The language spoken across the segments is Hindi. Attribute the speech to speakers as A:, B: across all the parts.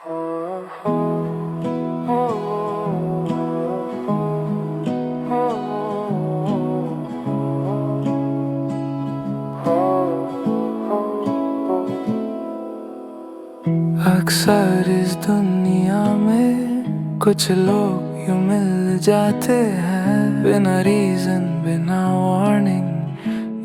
A: अक्सर इस दुनिया में कुछ लोग यूं मिल जाते हैं, बिना रीजन बिना वार्निंग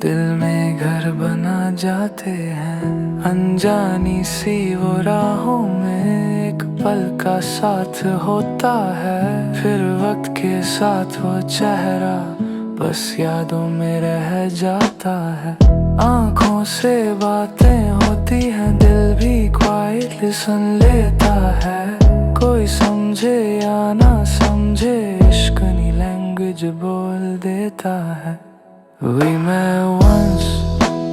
A: दिल में घर बना जाते हैं। अनजानी सी वो राहों में एक पल का साथ होता है, फिर वक्त के साथ वो चेहरा बस यादों में रह जाता है। आँखों से बातें होती हैं, दिल भी क्वाइटली सुन लेता है। कोई समझे या ना समझे, इश्क नी लैंग्वेज बोल देता है। We met once,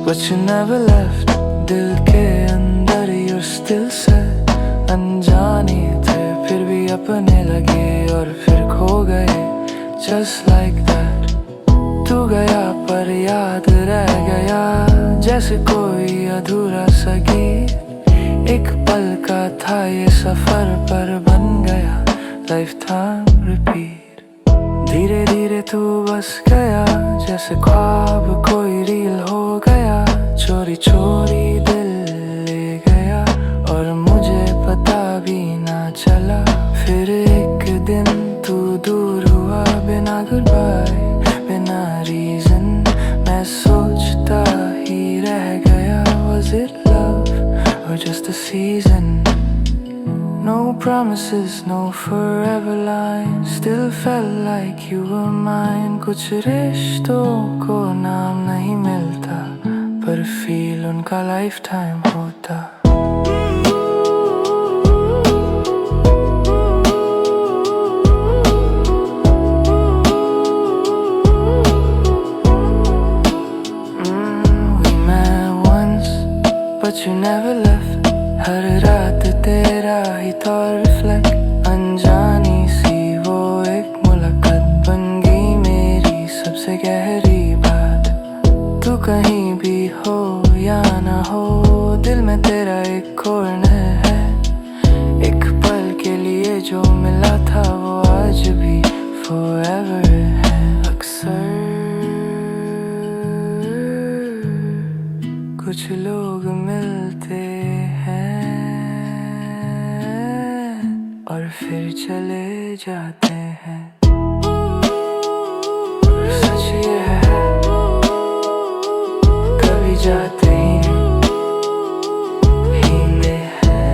A: but you never left. दिल के अंदर you're still set. अनजाने थे फिर भी अपने लगे और फिर खो गए, just like that. तू गया पर याद रह गया, जैसे कोई अधूरा सा गीत। एक पल का था ये सफर पर बन गया लाइफ टाइम रिपीट। धीरे धीरे तू बस गया, जैसे ख्वाब कोई रील हो गया। चोरी चोरी दिल ले गया और मुझे पता भी ना चला। फिर एक दिन तू दूर हुआ बिना गुड बाय, बिना रीजन। मैं सोचता ही रह गया, was it love or just a season? No promises, no forever lines. Still felt like you were mine. कुछ रिश्तों को नाम नहीं मिलता, पर फील उनका लाइफ टाइम होता। We met once, but you never left. हर रात तेरा ही था रिफ्लेक्ट। अनजानी सी वो एक मुलाकात बन गई मेरी सबसे गहरी बात। तू कहीं भी हो या ना हो, दिल में तेरा एक कॉर्नर है। एक पल के लिए जो मिला था वो आज भी forever है। अक्सर कुछ लोग मिलते हैं और फिर चले जाते हैं। सच ये है, कभी जाते ही में है।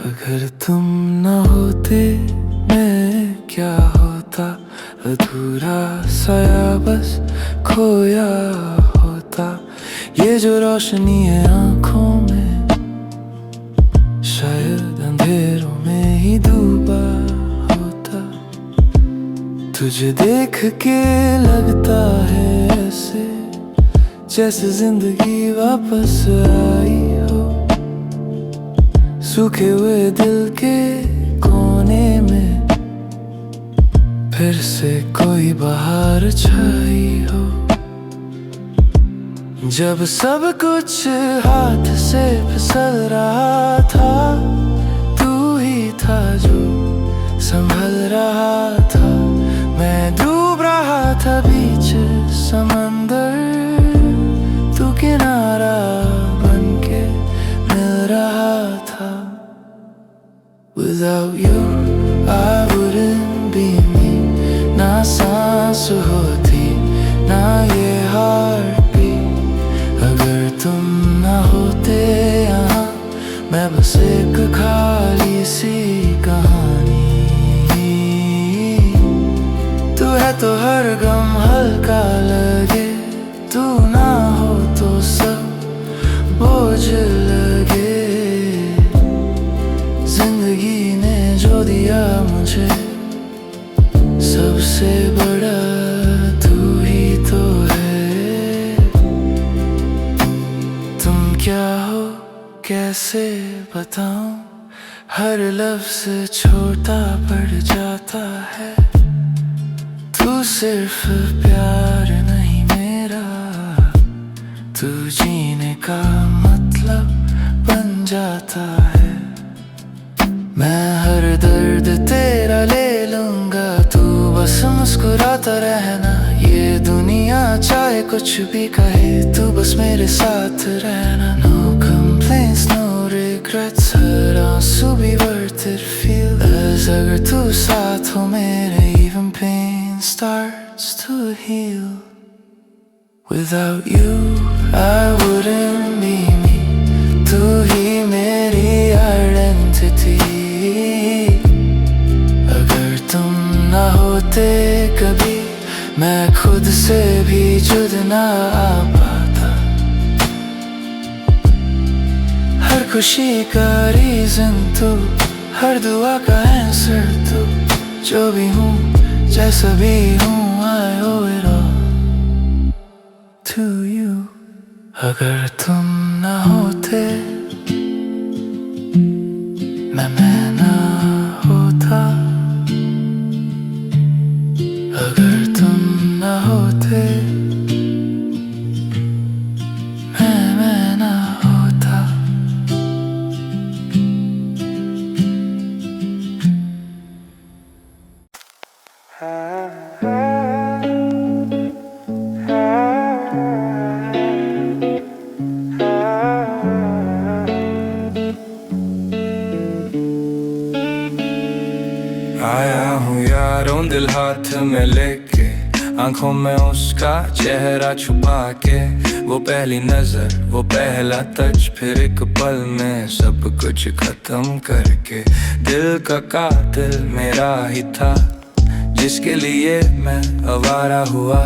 A: अगर तुम ना होते मैं क्या होता, अधूरा सा या बस खोया होता। ये जो रोशनी है आँखों में, शायद अंधेरों में ही डूबा होता। तुझे देख के लगता है ऐसे जैसे जिंदगी वापस आई हो। सूखे हुए दिल के कोने में फिर से कोई बहार छाई हो। जब सब कुछ हाथ से फिसल रहा था, तू ही था जो संभल रहा था। मैं डूब रहा था बीच समंदर, तू किनारा बनके मिल रहा था। Without you I wouldn't be me. ना सांस होती ना ये heartbeat। अगर तुम ना होते यहाँ, मैं बस एक खाली सी कहानी। तू है तो हर गम हल्का लगे, तू ना हो तो सब बोझ लगे। जिंदगी ने जो दिया मुझे बताऊं, हर लफ्ज़ छोटा पड़ जाता है। तू सिर्फ प्यार नहीं मेरा, तू जीने का मतलब बन जाता है। मैं हर दर्द तेरा ले लूंगा, तू बस मुस्कुराता रहना। ये दुनिया चाहे कुछ भी कहे, तू बस मेरे साथ रहना। No complaints, no regrets, हर आंसू भी worth it feel as अगर तू साथ हो मेरे, even pain starts to heal. Without you I wouldn't be me, तू ही मेरी identity। अगर तुम ना होते कभी, मैं खुद से भी जुद ना आ पाता। हर खुशी का रीजन तू, हर दुआ का आंसर तू। जो भी हूँ जैसा भी हूँ, I owe it all to you। अगर तुम ना होते, मैं ना होता। अगर तुम ना होते, मैं ना होता।
B: आया हूँ यारों दिल हाथ में लेके, आंखों में उसका चेहरा छुपा के। वो पहली नजर, वो पहला टच, फिर एक पल में सब कुछ खत्म करके। दिल का कातिल मेरा ही था, जिसके लिए मैं आवारा हुआ।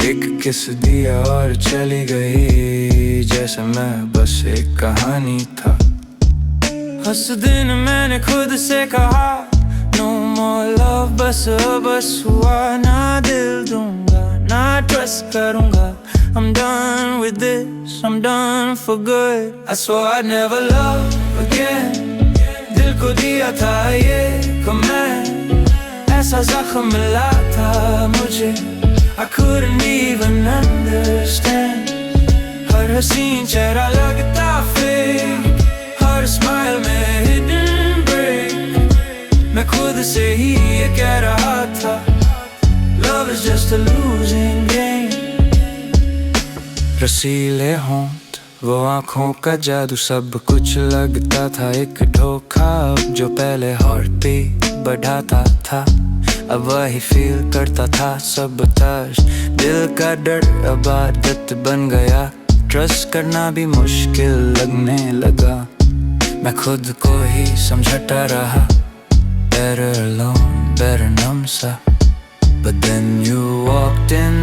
B: एक किस दिया और चली गई, जैसे मैं बस एक कहानी था। उस दिन मैंने खुद से कहा no more love, बस हुआ ना दिल दूंगा, ना ट्रस्ट करूंगा। I'm done with this, I'm done for good. I swore I'd never love again, दिल को दिया था ये कमेंट, ऐसा जख्म मिला था मुझे, I couldn't even understand। हर हसीन चेहरा लगता fake, हर स्माइल में hidden break। मैं खुद से ही ये कह रहा था, love is just a losing game। रसीले होंठ, वो आँखों का जादू, सब कुछ लगता था एक धोखा। अब जो पहले हार्ट बीट बढ़ाता था, अब वही फील करता था सबताज। दिल का डर अब आदत बन गया, ट्रस्ट करना भी मुश्किल लगने लगा। मैं खुद को ही समझता रहा, better alone, better numb सा। But then you walked in,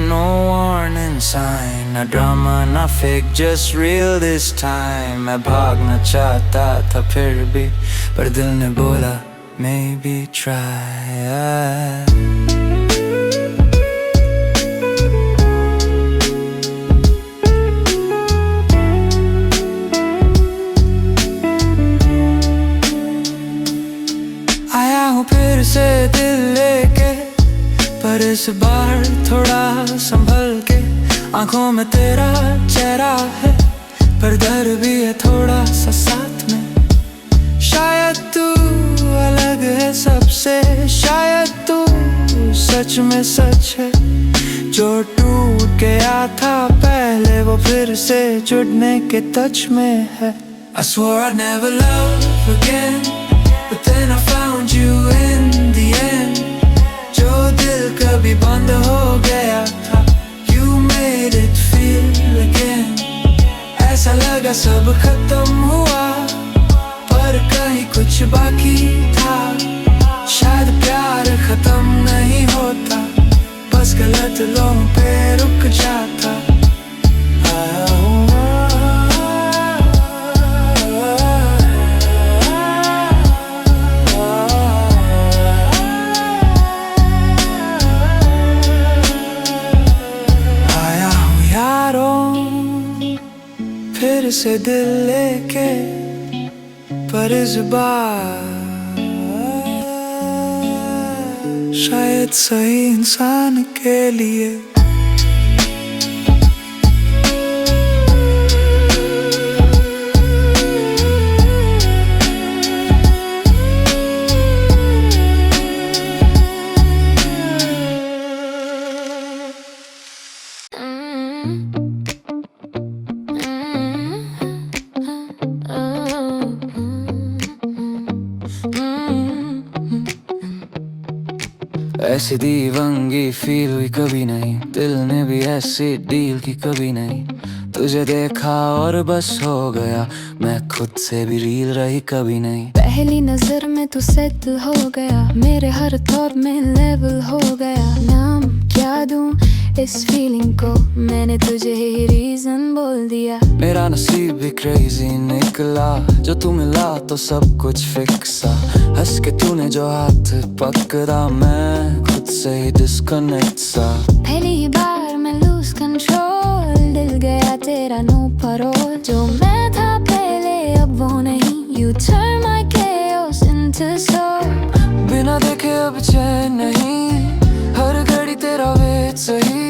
B: no warning sign, ना drama ना fake, just real this time। मैं भागना चाहता था फिर भी, पर दिल ने बोला maybe try। आया हूँ फिर से दिल लेके, पर इस बार थोड़ा संभल के। आंखों में तेरा चेहरा है, पर डर भी है थोड़ा सा साथ में। शायद तू अलग है सबसे, शायद तू सच में सच है। जो टूट गया था पहले, वो फिर से जुड़ने के टच में है। I swore I'd never love again, but then I found you in the end। जो दिल कभी बंद हो गया था, you made it feel again। ऐसा लगा सब खत्म हुआ, पर कहीं कुछ बाकी था। शायद प्यार खत्म नहीं होता, बस गलत लोगों पे रुक जाता। आया हूँ फिर से दिल लेके,
A: पर इस बार शायद सही इंसान के लिए
B: ऐसी दीवानगी फील हुई कभी नहीं, दिल ने भी ऐसी डील की कभी नहीं। तुझे देखा और बस हो गया, मैं खुद से भी रील रही कभी नहीं।
C: पहली नजर में तू सेटल हो गया, मेरे हर थॉट में लेवल हो गया। नाम क्या दूं इस फीलिंग को, मैंने तुझे ही रीजन बोल दिया।
B: मेरा नसीब भी क्रेजी निकला, जो तू मिला तो सब कुछ फिक्सा। हंस के तूने जो हाथ पकड़ा, मैं खुद से ही डिस्कनेक्ट सा।
C: पहली ही बार मैं लूज कंट्रोल, दिल गया तेरा नो परोल। जो मैं था पहले अब वो नहीं, you turn my chaos into soul।
B: बिना देखे अब चैन नहीं, हर घड़ी तेरा वेट सही।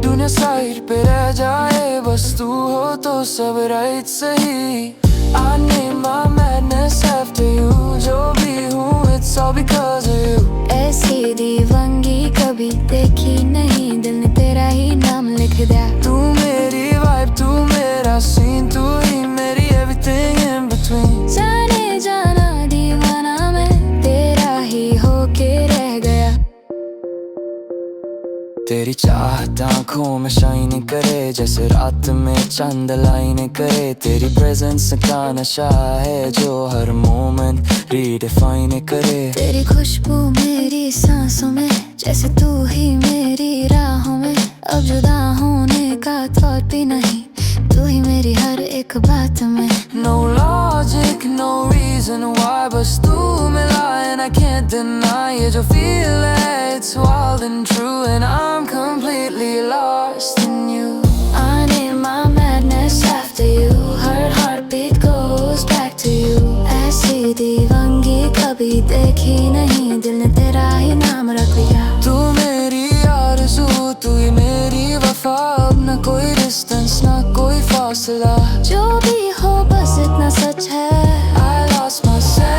B: दुनिया साइड पे रह जाए, बस तू हो तो सब राइट सही। I name my madness after you, जो भी हूँ it's all because of you।
C: ऐसी दीवानगी कभी देखी नहीं, दिल ने तेरा ही नाम लिख दिया।
B: तू मेरी वाइब, तू मेरा सीन, तू ही मेरी everything in between।
C: जाने जाना दीवाना मैं तेरा ही होके रह गया।
B: तेरी चाहत आँखों में शाइन करे, जैसे रात में चांद लाइन करे। तेरी प्रेजेंस का नशा है जो हर मोमेंट रीडिफाइन करे।
C: तेरी खुशबू मेरी सांसों में, जैसे तू ही मेरी राहों में। अब जुदा होने का थॉट भी नहीं, तू ही मेरी हर एक बात में।
B: No logic, no reason why, बस तू मिला and I can't deny। ये जो feel है it's wild and true, and I'm completely lost in you।
C: I name my madness after you, her heartbeat goes back to you। ऐसी दीवानगी कभी देखी नहीं, दिल ने तेरा ही नाम रख दिया।
B: तू मेरी आरज़ू, तू ही मेरी वफा। अब न कोई डिस्टेंस, ना कोई फासला।
C: जो भी हो बस इतना सच है,
B: I lost myself।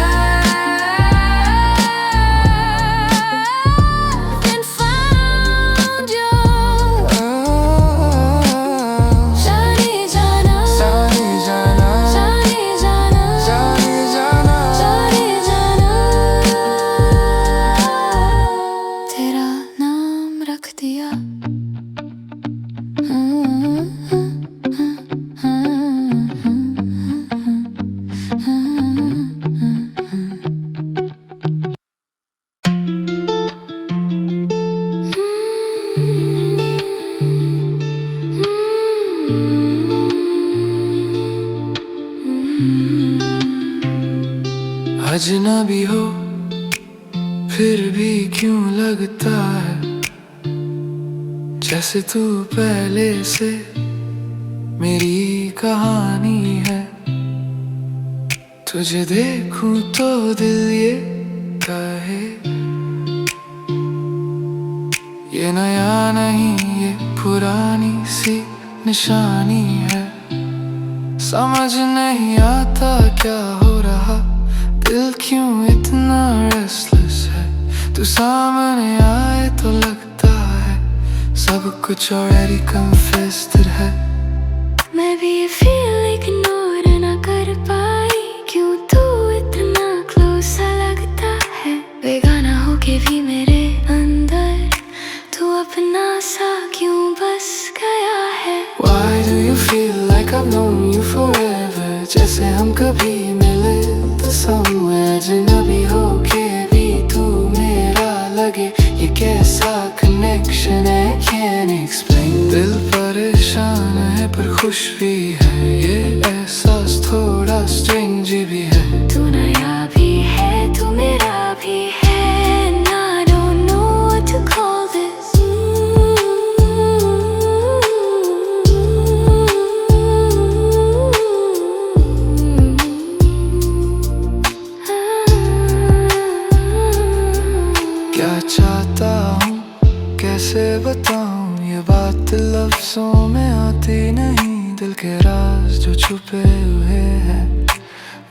B: अजनबी हो फिर भी क्यों लगता है, जैसे तू पहले से मेरी कहानी है। तुझे देखूं तो दिल ये कहे, ये नया नहीं ये पुरानी सी निशानी है। समझ नहीं आता क्या हो रहा, दिल क्यों इतना रेस्टलेस है। तू सामने आए तो लगता है सब कुछ already confessed है।
C: मैं भी ये फील इग्नोर ना कर पाई, क्यों तू इतना क्लोज सा लगता है। बेगाना होके भी मेरे अंदर तू अपना सा क्यों बस गया है।
B: Why do you feel like I've known you forever, जैसे हम कभी मिले तो somewhere। अजनबी होके भी तू मेरा लगे, ये कैसा कनेक्शन है can't explain। दिल परेशान है पर खुश भी है, ये एहसास थोड़ा स्ट्रेंज भी है।
C: तू नया भी है तू मेरा भी है, and I don't know what to call this।
A: बताऊं ये बात लफ्जों में आती नहीं। दिल के राज जो छुपे हुए हैं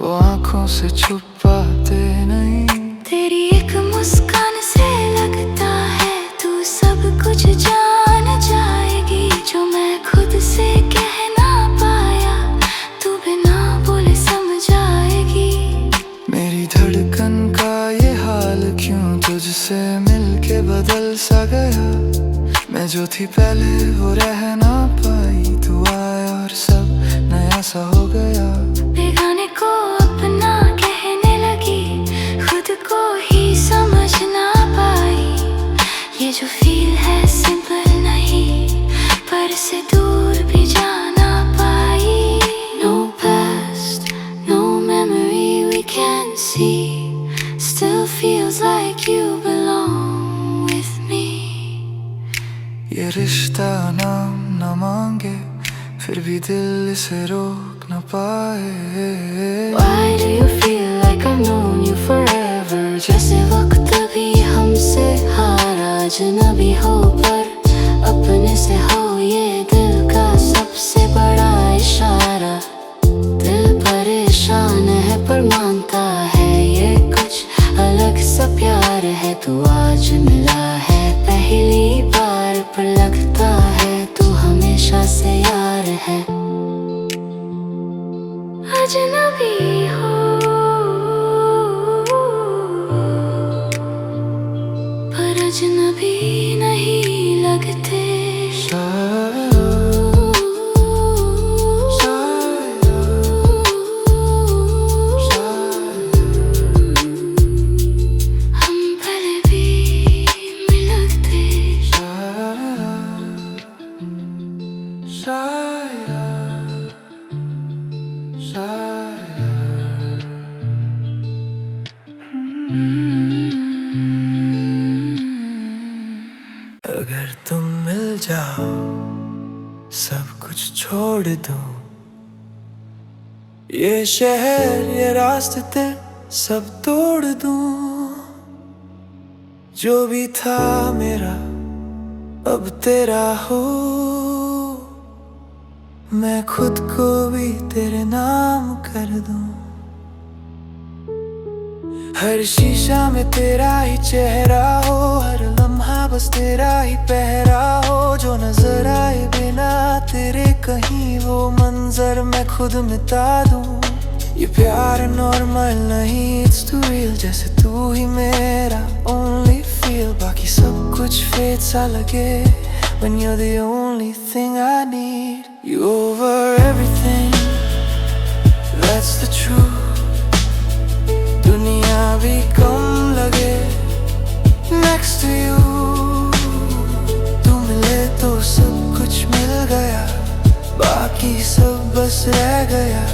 A: वो आंखों से छुप पाते नहीं।
C: तेरी एक मुस्कान से लगता है तू सब कुछ जान जाएगी, जो मैं खुद से कह ना पाया तू बिना बोले समझ आएगी।
A: मेरी धड़कन का ये हाल क्यों तुझसे मिलके बदल सा गया। मैं जो थी पहले वो रह ना पाई, तू आया और सब नया सा हो गया।
C: बेगाने को अपना कहने लगी, खुद को ही समझ ना पाई। ये जो फील है सिंपल नहीं, पर से दूर भी जाना पाई। No past, no memory we can see, still feels like you belong with me.
A: ये रिश्ता नाम न मांगे फिर भी दिल इसे रोक न पाए।
C: Why do you feel like I've known you forever? जैसे वक्त भी हमसे हारा, अजनबी हो पर अपने से हो, ये दिल का सबसे बड़ा इशारा। दिल परेशान है पर मानता है ये कुछ अलग सा प्यार है। तू आज मिला है पहली बार, पर लगता है तू हमेशा से यार है। अजनबी हो पर अजनबी नहीं लगते। हम पहले भी मिलते।
A: अगर तुम मिल जाओ सब कुछ छोड़ दो, ये शहर ये रास्ते सब तोड़ दूं। जो भी था मेरा अब तेरा हो, मैं खुद को भी तेरे नाम कर दूं। हर शीशा में तेरा ही चेहरा हो, हर लम्हा बस तेरा ही पहरा हो। जो नजर आए बिना तेरे कहीं वो मंजर मैं खुद मिटा दूं। ये प्यार नॉर्मल नहीं, it's too real, जैसे तू ही मेरा only feel। बाकी सब कुछ फेक सा लगे when you're the only thing I need। You over everything, that's the truth। दुनिया भी कम लगे next to you। तू मिले तो सब कुछ मिल गया, बाकी सब बस रह गया।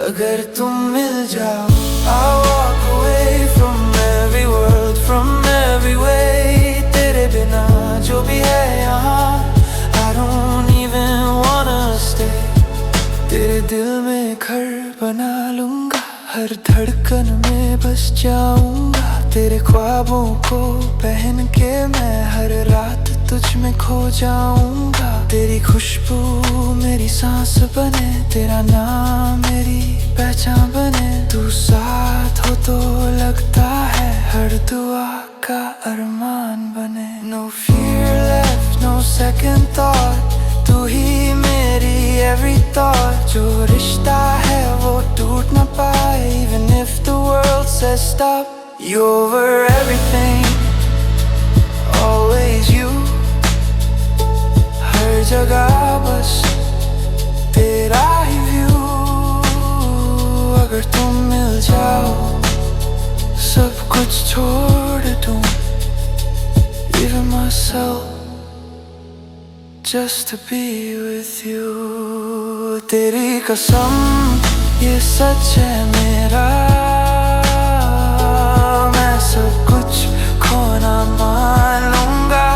A: अगर तुम मिल जाओ I'll walk away from every world, from every way। तेरे बिना जो भी है यहाँ I don't even wanna stay। तेरे दिल में घर बना लूंगा, हर धड़कन में बस जाऊंगा। तेरे ख्वाबों को पहन के मैं हर रात तुझ में खो जाऊंगा। तेरी खुशबू मेरी सांस बने, तेरा नाम मेरी पहचान बने। तू साथ हो तो लगता है हर दुआ का अरमान बने। No fear left, no second thought, तू ही मेरी every thought। जो रिश्ता है वो टूट ना पाए even if the world says stop। You over everything, always you। हर जगह बस तेरा ही व्यू। अगर तुम मिल जाओ सब कुछ छोड़ दूं, even myself, just to be with you। तेरी कसम ये सच है मेरा, मैं सब कुछ खोना मान लूंगा।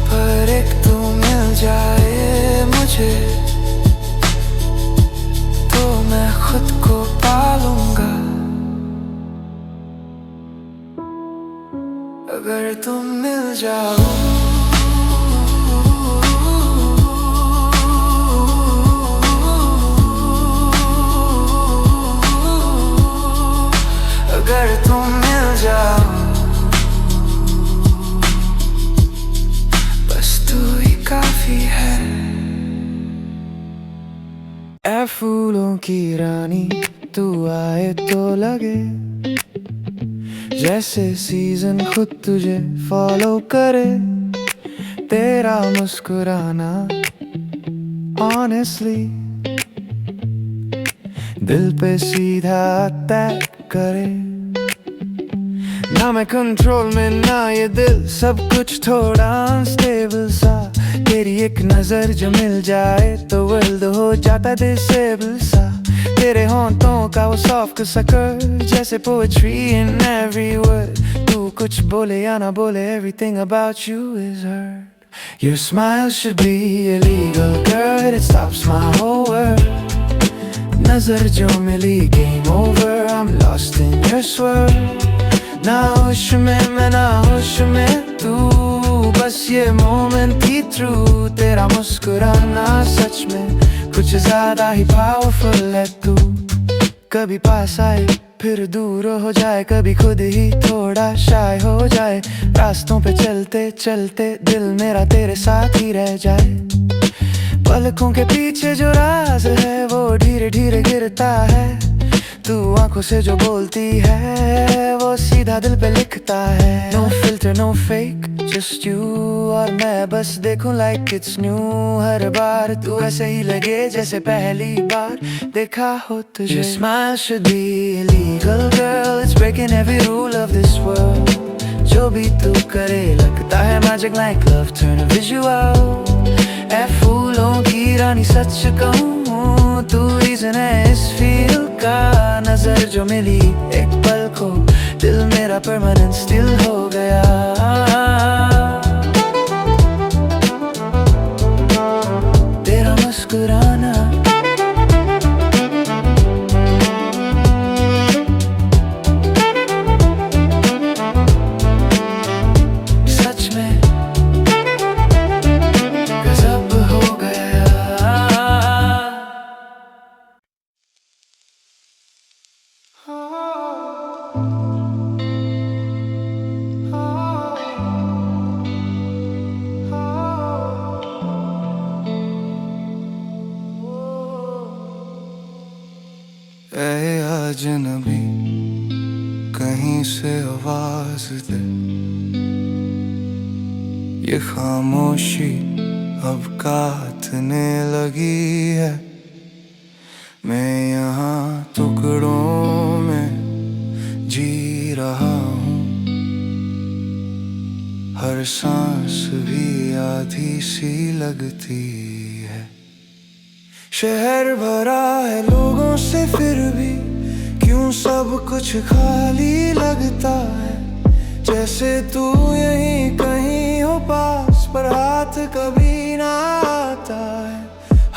A: पर एक तू मिल जाए मुझे तो मैं खुद को पालूंगा। अगर तुम मिल जाओ, अगर तुम मिल जाओ, बस तू ही काफी है। ऐ फूलों की रानी तू आए तो लगे, जैसे सीजन खुद तुझे फॉलो करे। तेरा मुस्कुराना ऑनेस्टली दिल पे सीधा अटैक करे। ना मैं कंट्रोल में ना ये दिल, सब कुछ थोड़ा अनस्टेबल सा। तेरी एक नजर जो मिल जाए तो वर्ल्ड हो जाता डिसेबल सा। तेरे होंठों का वो सॉफ्ट सा कर्व, जैसे पोएट्री इन एवरी वर्ड। तू कुछ बोले या ना बोले, everything about you is heard. Your smile should be illegal, girl, it stops my whole world. नजर जो मिली game over, I'm lost in your swirl. ना होश में मैं ना होश में तू, बस ये मोमेंट ही true. तेरा मुस्कुराना सच में कुछ ज्यादा ही पावरफुल है तू। कभी पास आए फिर दूर हो जाए, कभी खुद ही थोड़ा शाय हो जाए। रास्तों पे चलते चलते दिल मेरा तेरे साथ ही रह जाए। पलकों के पीछे जो राज है वो धीरे धीरे गिरता है। तू आंखों से जो बोलती है वो सीधा दिल पे लिखता है। No filter, no fake, just you और मैं बस देखूं like it's new। हर बार तू ऐसे ही लगे जैसे पहली बार देखा हो तुझे। Your smile should be illegal, girl, it's breaking every rule of this world। जो भी तू करे लगता है magic like love turn a visual। ऐ फूलों की रानी सच कहूँ तू रीजन है इस फील का। नजर जो मिली एक पल को दिल मेरा परमानेंट स्टिल हो गया। तेरा मुस्कुराना सच में गजब हो गया। ऐ अजनबी कहीं से आवाज दे, ये खामोशी अब काटने लगी है। मैं यहाँ टुकड़ों में जी रहा हूँ, हर सांस भी आधी सी लगती है। शहर भरा है लोगों से फिर भी क्यों सब कुछ खाली लगता है। जैसे तू यहीं कहीं हो पास पर हाथ कभी ना आता है।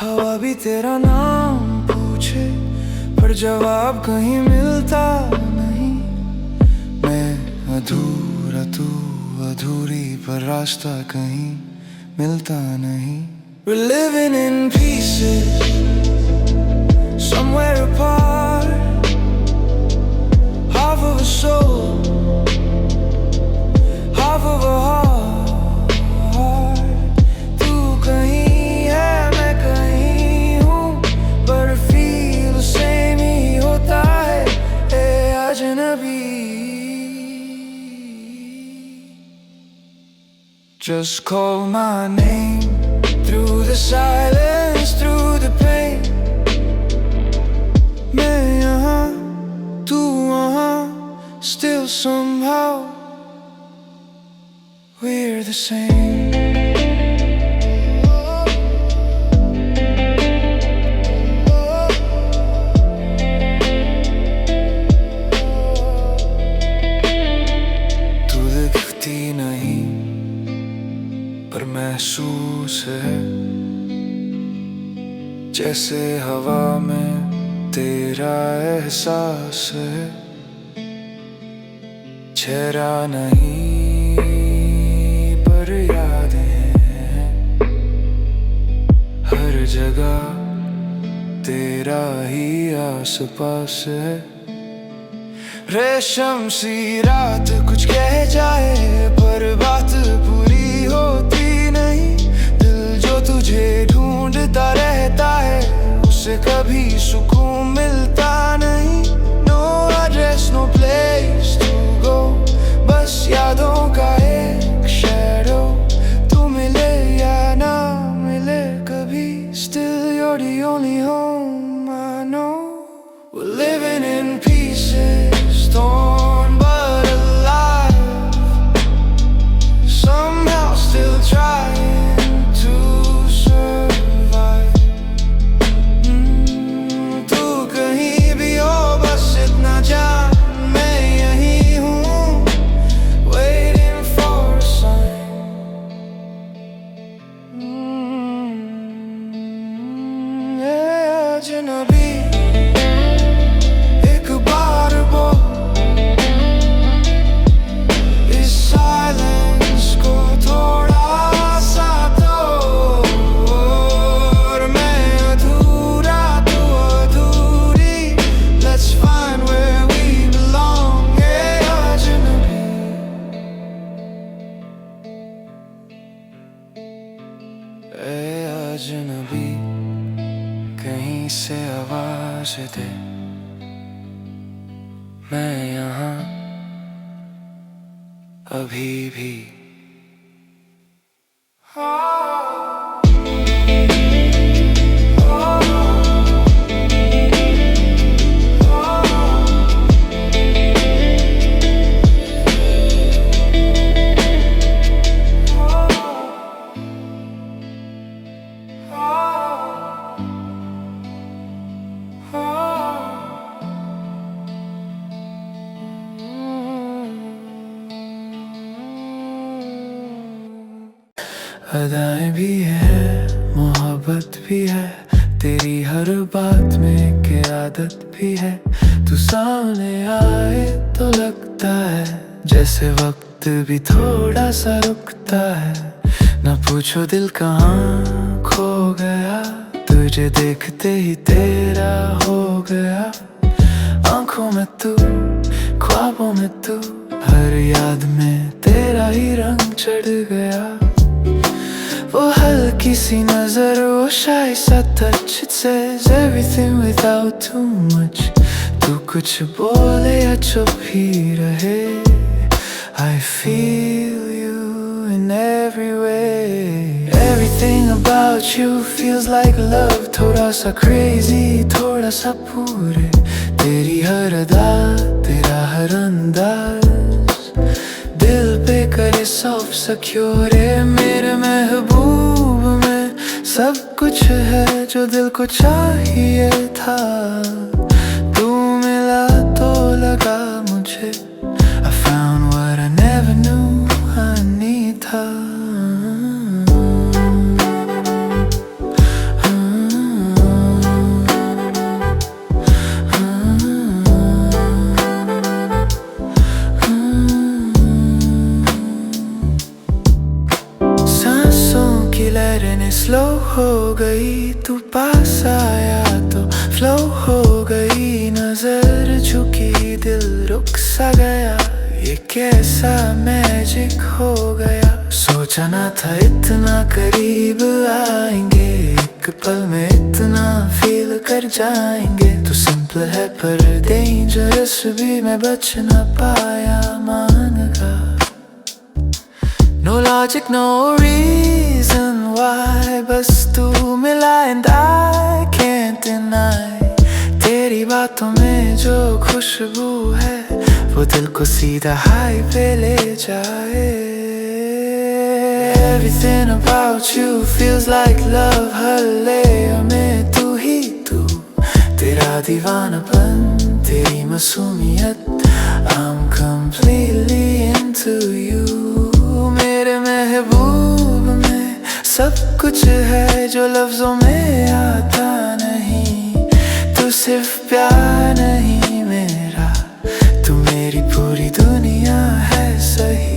A: हवा भी तेरा नाम पूछे पर जवाब कहीं मिलता नहीं। मैं अधूरा तू अधूरी पर रास्ता कहीं मिलता नहीं। We're living in pieces, somewhere apart, half of a soul, half of a heart. तू कहीं है मैं कहीं हूँ, but feel the same ही होता है। ए अजनबी, just call my name through the silence, through the pain। मैं यहाँ तू वहाँ, still somehow we're the same। तू दिखती नहीं पर महसूस है, जैसे हवा में तेरा एहसास है। चेहरा नहीं तेरा ही आस पास है। रेशम सी रात कुछ कह जाए पर बात पूरी होती नहीं। दिल जो तुझे ढूंढता रहता है उसे कभी सुकून मिलता नहीं। No address no place to go, बस यादों का एक शैडो। तू मिले या ना मिले कभी, still you're the only home I know. We're living in pieces, torn but alive, somehow still trying to survive. तू कहीं भी हो बस इतना जान मैं यहीं हूँ, waiting for a sign. अजनबी एक बार बोल इस साइलेंस को थोड़ा सा तोड़। मैं अधूरा तू अधूरी, let's find where we belong. अजनबी अजनबी कहीं से आवाज दे, मैं यहाँ अभी भी। अदाएं भी है मोहब्बत भी है, तेरी हर बात में के आदत भी है। तू सामने आए तो लगता है जैसे वक्त भी थोड़ा सा रुकता है। ना पूछो दिल कहाँ खो गया, तुझे देखते ही तेरा हो गया। आंखों में तू, ख्वाबों में तू, हर याद में तेरा ही रंग चढ़ गया। वो हल्की सी नजर, वो shy सा touch, it says everything without too much. तू कुछ बोले या चुप ही रहे, I feel you in every way. Everything about you feels like love, थोड़ा सा crazy, थोड़ा सा पूरे। तेरी हर अदा, तेरा हर अंदाज दिल पे करे सॉफ्ट सिक्योर। मेरे महबूब में सब कुछ है जो दिल को चाहिए था। तू मिला तो लगा मुझे, I found what I never knew I need था। स्लो हो गई, तू पास आया तो फ्लो हो गई। नजर झुकी, दिल रुक सा गया, ये कैसा मैजिक हो गया। सोचा ना था इतना करीब आएंगे, एक पल में इतना फील कर जाएंगे। तू सिंपल है पर डेंजरस भी, मैं बच ना पाया मान का। No logic, no reason why, बस तू मिला and I can't deny। तेरी बातों में जो खुशबू है वो दिल को सीधा हाई पे ले जाए। Everything about you feels like love, her layer में तू ही तू। तेरा दीवानापन, तेरी मासूमियत, I'm completely into you। मेरे महबूब में सब कुछ है जो लफ्जों में आता नहीं। तू सिर्फ प्यार नहीं मेरा, तू मेरी पूरी दुनिया है सही।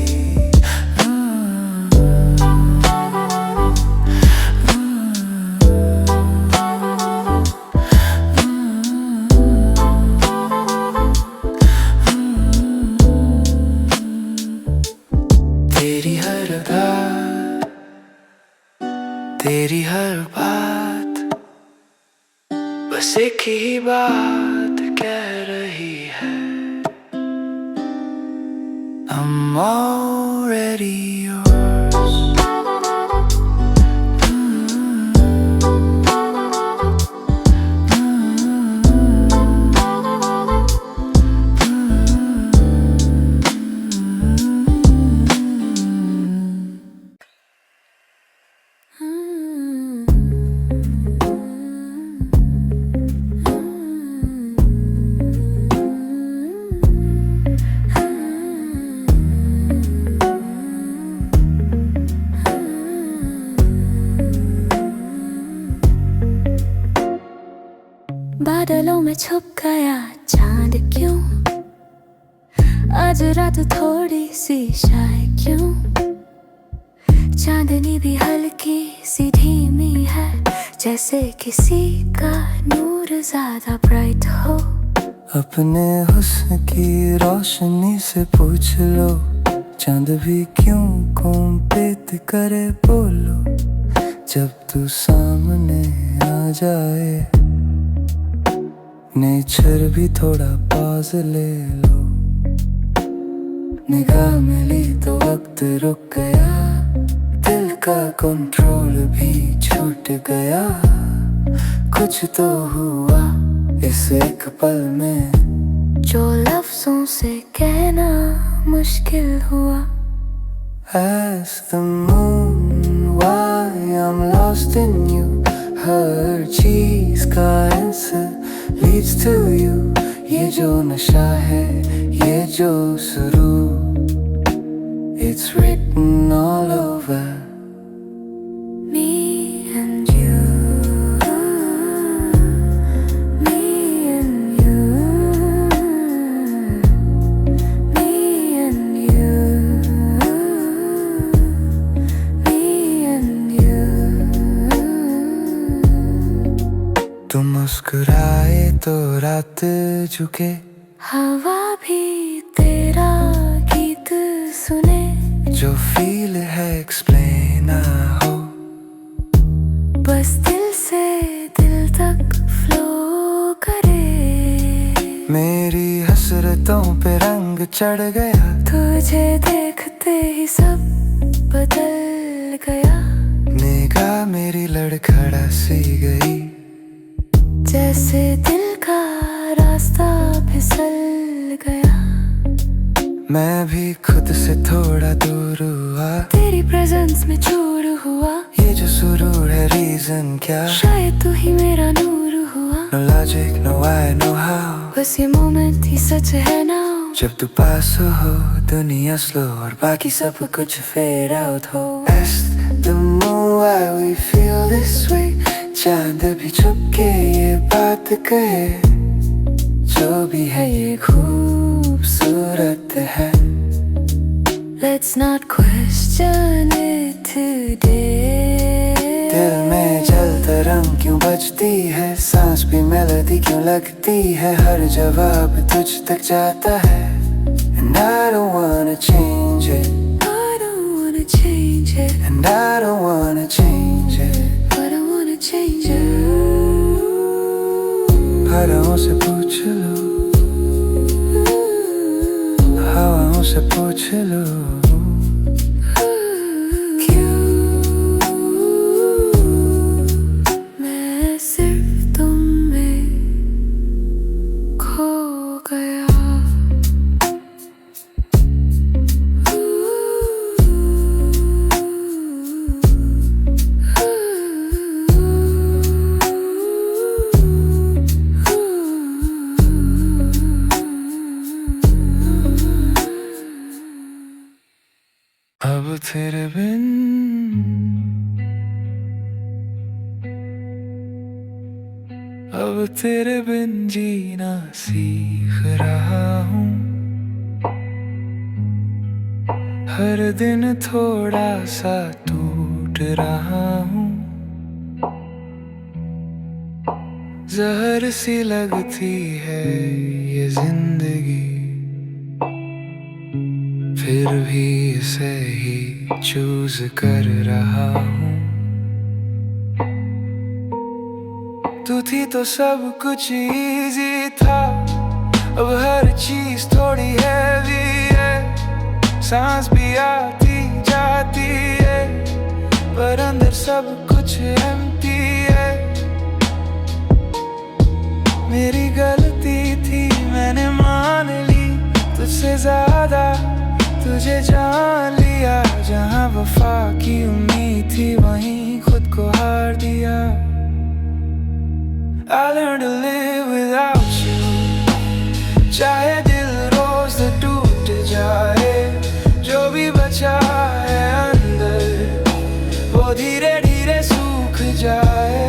A: बस एक ही बात कह रही है, I'm already yours.
C: बादलों में छुप गया चांद क्यों, आज रात थोड़ी सी शायद क्यों, चांदनी भी हल्की सी धीमी है, जैसे किसी का नूर ज्यादा ब्राइट हो।
A: अपने हुस्न की रोशनी से पूछ लो, चांद भी क्यों कॉम्पीट करे बोलो, जब तू सामने आ जाए नेचर भी थोड़ा पॉज ले लो। निगाह मिली तो वक्त रुक गया, दिल का कंट्रोल भी छूट गया, कुछ तो हुआ इस एक पल में
C: जो लफ्जों से कहना मुश्किल हुआ।
A: As the moon, why I'm lost in you, हर चीज का आंसर leads to you, ये जो नशा है ये जो सुरूर, it's written all over
C: Me and you, me and you, me and you, me and you।
A: तुम मुस्कुराए तो रात झुके,
C: हवा भी तेरा गीत सुने,
A: जो फील है एक्सप्लेन ना हो,
C: बस दिल से दिल तक फ्लो करे।
A: मेरी हसरतों पे रंग चढ़ गया,
C: तुझे देखते ही सब बदल गया,
A: निगाह मेरी लड़खड़ा सी गई,
C: जैसे दिल का रास्ता फिसल गया।
A: मैं भी खुद से थोड़ा दूर हुआ,
C: तेरी प्रेजेंस में चूर हुआ,
A: ये जो सुरूर है रीजन क्या,
C: शायद तू ही मेरा नूर हुआ।
A: No logic, no why, no how,
C: बस ये मोमेंट ही सच है ना,
A: जब तू पास हो दुनिया स्लो और बाकी सब कुछ फेड आउट हो। Ask the moon why we feel this way, चांद भी छुप के ये बात कहे, जो भी है ये खूबसूरत है।
C: Let's not question it today।
A: दिल में जलता रंग क्यों बजती है, सांस भी मेलोडी क्यों लगती है, हर जवाब तुझ तक जाता है, and I don't wanna change it,
C: I don't wanna change it,
A: and I don't wanna change it।
C: I don't wanna change it।
A: हवाओं से पूछ लो, हवाओं से पूछ लो,
C: मैं सिर्फ तुम में खो गया।
A: अब तेरे बिन अब तेरे बिन जीना सीख रहा हूँ, हर दिन थोड़ा सा टूट रहा हूँ, जहर सी लगती है ये जिंदगी, फिर भी इसे ही चूज कर रहा हूँ। तू थी तो सब कुछ इजी था, अब हर चीज थोड़ी हैवी है। सांस भी आती जाती है, पर अंदर सब कुछ एम्प्टी है। मेरी गलती थी, मैंने मान ली तुझसे ज्यादा, तुझे जान लिया। जहाँ वफा की उम्मीद थी, वहीं खुद को हार दिया। I learned to live without you, चाहे दिल रोज टूट जाए। जो भी बचा है अंदर, वो धीरे धीरे सूख जाए।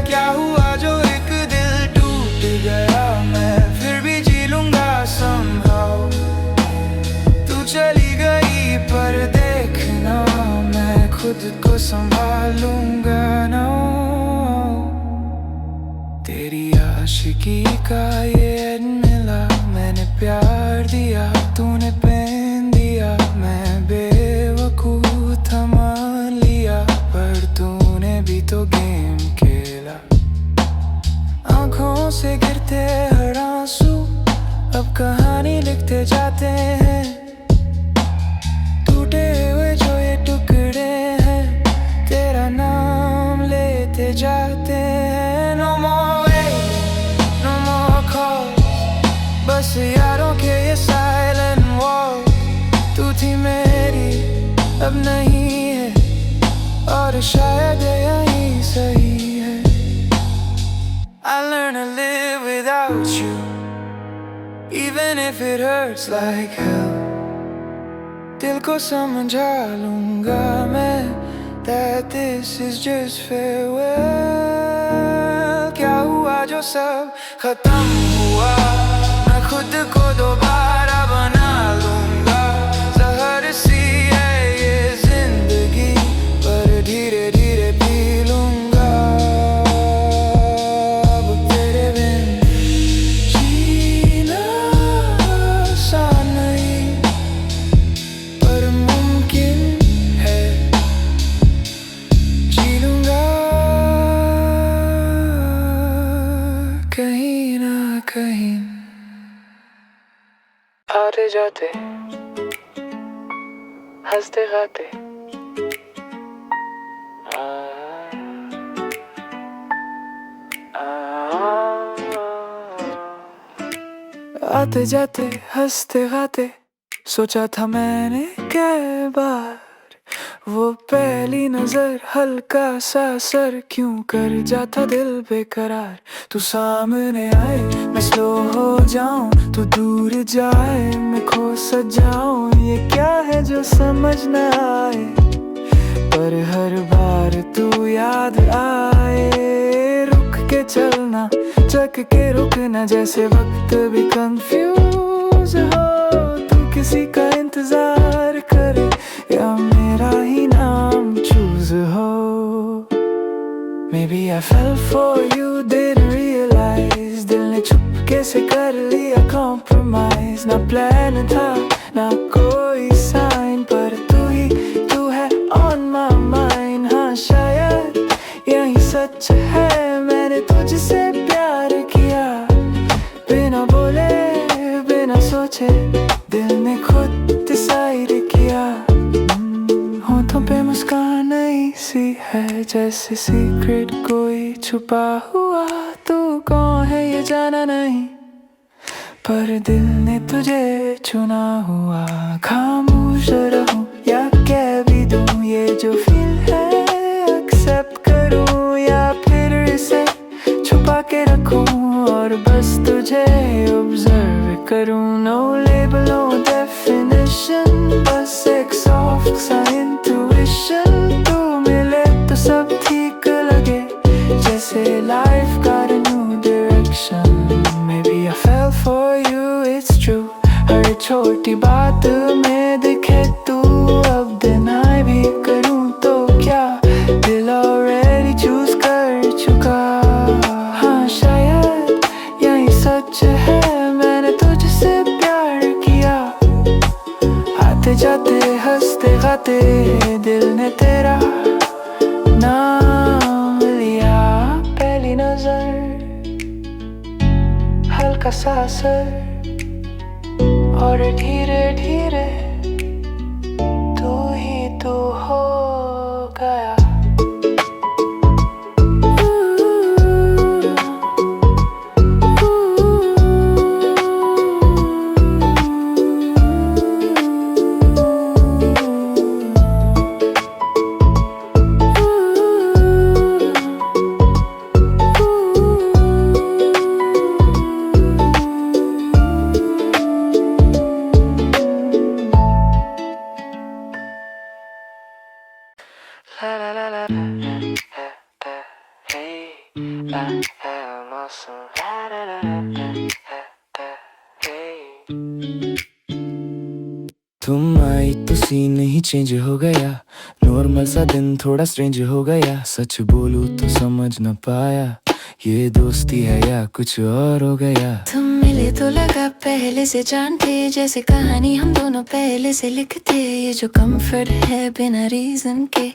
A: क्या हुआ जो एक दिल टूट गया, मैं फिर भी जी लूंगा somehow। तू चली गई पर देखना, मैं खुद को संभालूंगा ना। तेरी आशिकी का ये एड मिला, मैंने प्यार दिया, तूने पेन दिया। मैं बेवकूफ था मान लिया, पर तूने भी तो गेम खेला। आंखों से गिरते हर आंसू, अब कहानी लिखते जाते हैं। टूटे हुए जो ये टुकड़े हैं, तेरा नाम लेते जाते हैं। No more waiting, no more calls, बस यारों के ये silent walls। तू थी मेरी, अब नहीं है, और शायद यही सही है। I learned to live without you, even if it hurts like hell। दिल को समझा लूंगा मैं, that this is just farewell। क्या हुआ जो सब खत्म हुआ, मैं खुद को दोबारा बना लूंगा। जहर सी है ये जिंदगी, पर धीरे धीरे पी लूंगा। अब तेरे बिन जीना आसान नहीं, पर मुमकिन है, जी लूंगा कहीं ना कहीं। आते जाते हंसते गाते, आते जाते हंसते गाते। सोचा था मैंने कई बार, वो पहली नजर हल्का सा असर क्यों कर जाता दिल बेकरार। तू सामने आए मैं स्लो हो जाऊं, तू दूर जाए मैं खो सजाऊं। ये क्या है जो समझ न आए, पर हर बार तू याद आए। रुक के चलना, चक के रुकना, जैसे वक्त भी कंफ्यूज हो। तू किसी का इंतजार करे, या मेरा ही नाम चूज हो। Maybe I fell for you, didn't realize। दिल ने चुपके से कर लिया compromise। ना प्लान था ना कोई साइन, पर तू है on my mind। हाँ शायद यही सच है, मैंने तुझसे प्यार किया। बिना बोले बिना सोचे, दिल ने खुद डिसाइड किया। होठों पे मुस्कान नई सी है, जैसे सीक्रेट कोई छुपा हुआ। तू कौन है ये जाना नहीं, पर दिल ने तुझे चुना हुआ। खामोश रहूं या कह भी दूं, ये जो फील है एक्सेप्ट करूं, या फिर इसे छुपा के रखूं और बस तुझे ऑब्जर्व करूं। No label, no definition, बस एक soft सा intuition। तू मिले तो सब ठीक लगे, जैसे life got a new direction। Maybe I fell for you, it's true। हर छोटी बात में दिखे तू, अब deny भी करूं तो क्या, दिल already choose कर चुका। हाँ शायद यही सच है, मैंने तुझसे प्यार किया। आते जाते हंसते गाते, दिल ने तेरा नाम लिया। पहली का सासर और धीरे धीरे तू ही तू हो गया। La la la la la la, hey, I am awesome. La la la la la, hey.
D: तुम आई तो सीन ही चेंज हो गया, नॉर्मल सा दिन थोड़ा स्ट्रेंज हो गया। सच बोलूं तो समझ न पाया ये दोस्ती है या कुछ और हो गया।
C: तुम मिले तो लगा पहले से जानते, जैसे कहानी हम दोनों पहले से लिखते। ये जो कंफर्ट है बिना रीजन के,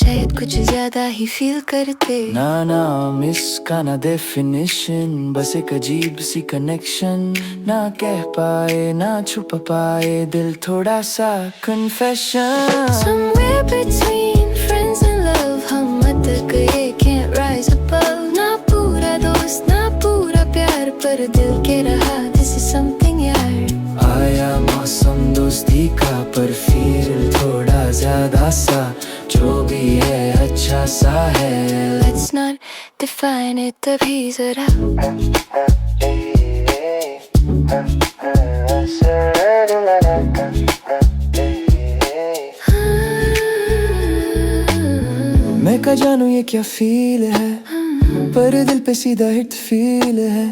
C: शायद कुछ ज्यादा ही फील करते।
D: ना ना मिस का ना डेफिनेशन, बस एक अजीब सी कनेक्शन। ना कह पाए ना छुपा पाए दिल थोड़ा सा confession.
C: Somewhere between friends and love, हम अटक गए can't rise above। ना पूरा दोस्त ना पूरा प्यार, पर दिल के रहा this is something यार।
D: आया मौसम दोस्ती का, पर फील थोड़ा ज्यादा सा। जो भी है अच्छा सा है,
C: Let's not define it तभी जरा।
D: मैं क्या जानूं ये क्या फील है, पर दिल पे सीधा हिट फील है।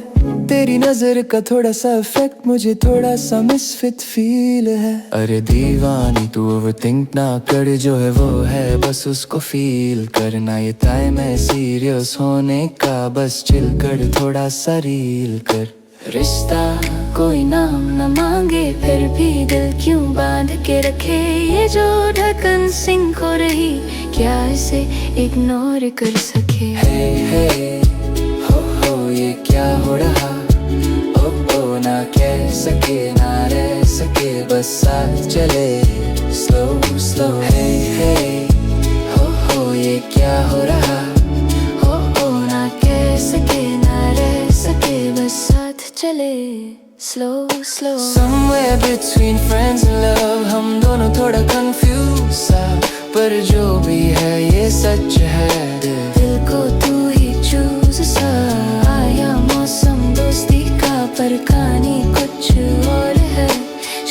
D: तेरी नजर का थोड़ा सा इफेक्ट मुझे थोड़ा सा मिसफिट फील है। अरे दीवानी तू ओवरथिंक ना कर, जो है वो है बस उसको फील करना। ये टाइम है सीरियस होने का, बस चिल कर थोड़ा सा रील कर।
C: रिश्ता कोई नाम न मांगे, फिर भी दिल क्यों बांध के रखे। ये जो ढक्कन सिंक हो रही, क्या इसे इग्नोर कर सके।
D: हे हे हो ये क्या हो रहा। ओ ना कह सके ना रह सके, बस साथ चले स्लो स्लो। हे हो ये क्या हो रहा।
C: ओ ना कह सके ना रह सके, बस साथ चले slow slow.
D: Somewhere between friends and love, हम दोनों थोड़ा confused सा, पर जो भी है ये सच है।
C: दिल को तू ही चूज सा। आया मौसम दोस्ती का, पर कहानी कुछ और है।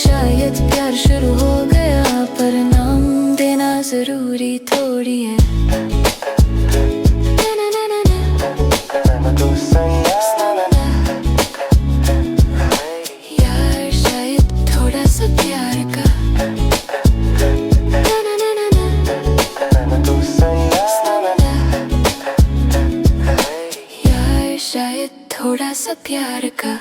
C: शायद प्यार शुरू हो गया, पर नाम देना जरूरी थोड़ी है। यार शायद थोड़ा सा प्यार का। यार शायद थोड़ा सा प्यार का।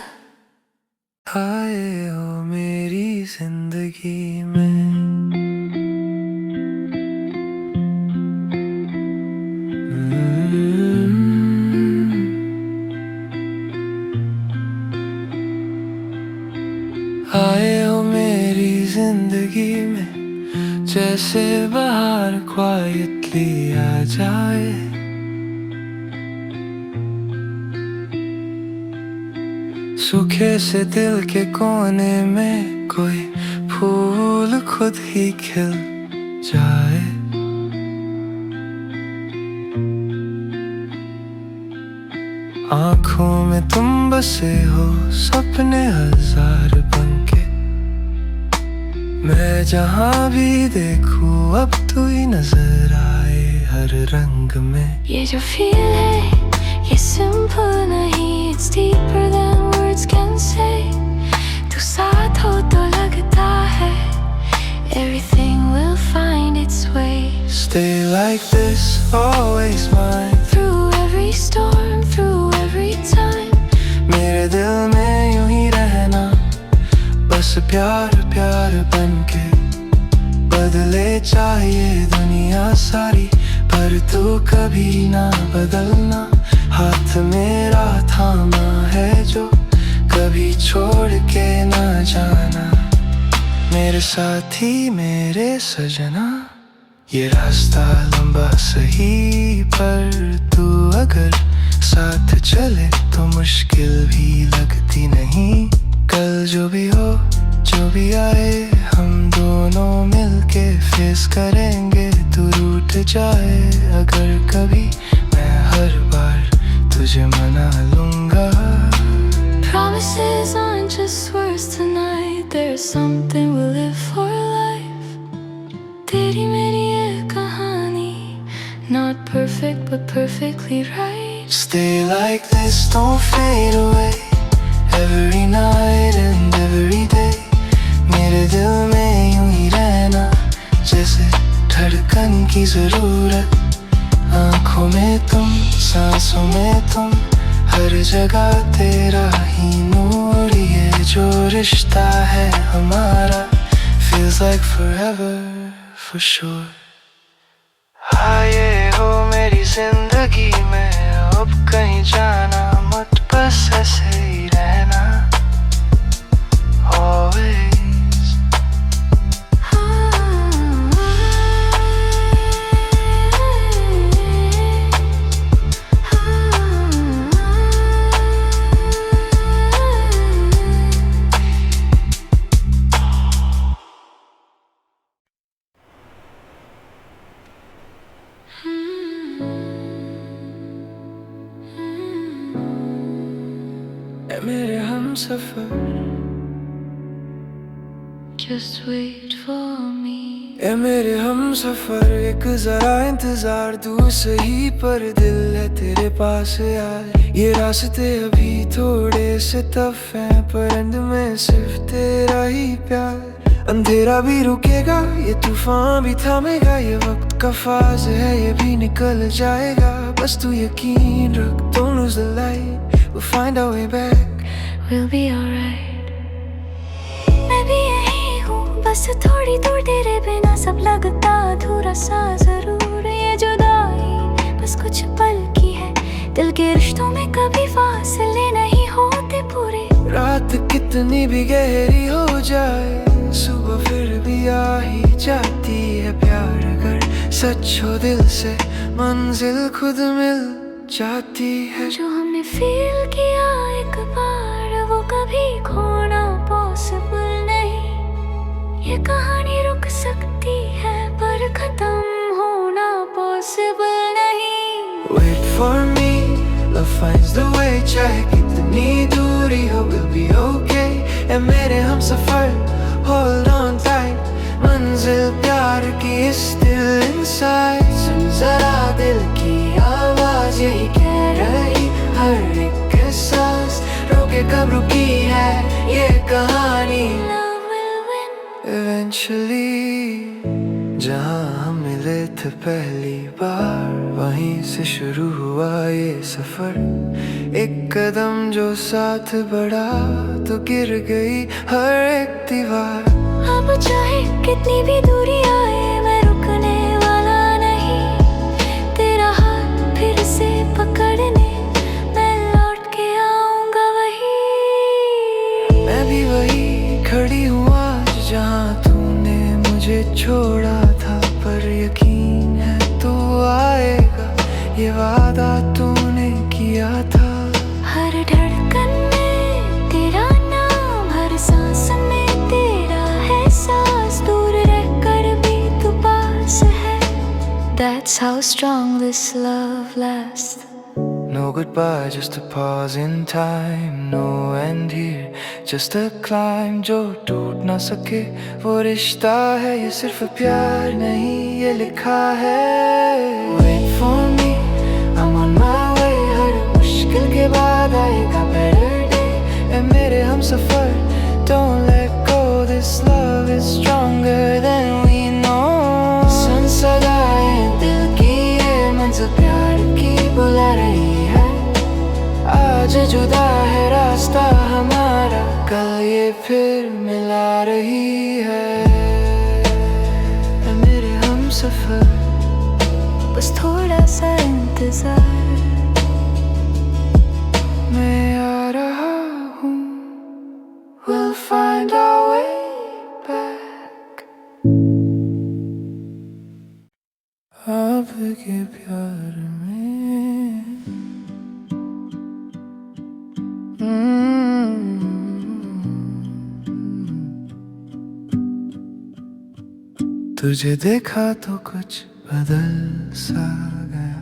A: आए हो मेरी जिंदगी में, आए हो मेरी जिंदगी में, जैसे बाहर क्वाइटली आ जाए। सूखे से दिल के कोने में कोई फूल खुद ही खिल जाए। आँखों में तुम बसे हो सपने हजार बनके, मैं जहाँ भी देखूं अब तू ही नजर आए हर रंग में।
C: ये जो फील है ये सिंपल नहीं, it's deeper than words can say। तू साथ हो तो लगता है everything will find its way।
A: Stay like this, always mine,
C: Through every storm, through every time।
A: मेरे दिल में यूं ही रहना, बस प्यार प्यार बनके। बदले चाहिए दुनिया सारी, पर तू कभी ना बदलना। हाथ मेरा थामा है जो
D: कभी छोड़ के ना जाना मेरे साथी मेरे सजना। ये रास्ता लंबा सही पर तू अगर साथ चले तो मुश्किल भी लगती नहीं। कल जो भी हो जो भी आए हम दोनों मिलके फेस करेंगे। तू रूठ जाए अगर कभी मैं हर बार तुझे मना लूंगा।
C: Promises aren't just words tonight, there's something we'll live for life. तेरी मेरी ये कहानी, not perfect but perfectly right.
D: Stay like this, don't fade away, every night and every day. मेरे दिल में यूं ही रहना जैसे धड़कन की जरूरत। आँखों में तुम सांसों में तुम हर जगह तेरा ही नूर। ये जो रिश्ता है हमारा feels like forever for sure। हाँ ये हो मेरी जिंदगी में अब कहीं जाना मत, बस ऐसे ही रहना always। मेरे Humsafar
C: Just wait for me.
D: ए मेरे हमसफर एक जरा इंतजार तू सही पर दिल है तेरे पास यार। ये रास्ते अभी थोड़े से टफ हैं पर अंत में सिर्फ तेरा ही प्यार। अंधेरा भी रुकेगा ये तूफान भी थमेगा, ये वक्त का फाज है ये भी निकल जाएगा। बस तू यकीन रख, don't lose the light, we'll find our way back,
C: We'll be alright. मैं भी यही हूँ बस थोड़ी दूर, तेरे बिना सब लगता अधूरा सा जरूर। ये जुदाई बस कुछ पल की है, दिल के रिश्तों में कभी फासले नहीं होते पूरे।
D: रात कितनी भी गहरी हो जाए सुबह फिर भी आ ही जाती है। प्यार अगर सच हो दिल से मंजिल खुद मिल जाती है।
C: जो हमने फील किया एक बार वो कभी खोना पॉसिबल नहीं। ये कहानी रुक सकती है पर खत्म होना पॉसिबल नहीं।
D: Wait for me, love finds the way, चाहे कितनी दूरी हो we'll be okay। ए मेरे हमसफर hold on tight, मंजिल प्यार की is still inside। सुन जरा दिल की आवाज यही कह रही हर एक सांस, रोके कब रुकी है ये कहानी।
C: Love will win
D: Eventually जहाँ हम मिले थे पहली बार वहीं से शुरू हुआ ये सफर। एक कदम जो साथ बढ़ा तो गिर गई हर एक दीवार।
C: अब चाहे कितनी भी दूरी आए मैं रुकने वाला नहीं। तेरा हाथ फिर से पकड़ने मैं लौट के आऊंगा वही।
D: मैं भी वही खड़ी हूँ आज जहाँ तूने मुझे छोड़ा था, पर यकीन है तू आएगा ये वादा तूने किया था।
C: हर धड़कन में तेरा नाम, हर सांस में तेरा है सांस, दूर रहकर भी तू पास है। That's how strong this love lasts.
D: No goodbye, just a pause in time, no end here, just a climb जो टूट ना सके वो रिश्ता है। ये सिर्फ प्यार नहीं ये लिखा है। Wait for me, I'm on my way, हर मुश्किल के बाद आएगा better day। ए मेरे Humsafar don't let go, this love is stronger than we know। सुन सदाएं दिल की ये मंजिल प्यार की बुला रही है। आज जुदा है रास्ता हमारा, कल ये फिर मिला रही है। मेरे हमसफर
C: बस थोड़ा सा इंतजार,
D: मैं आ रहा हूँ।
A: के प्यार में। तुझे देखा तो कुछ बदल सा गया,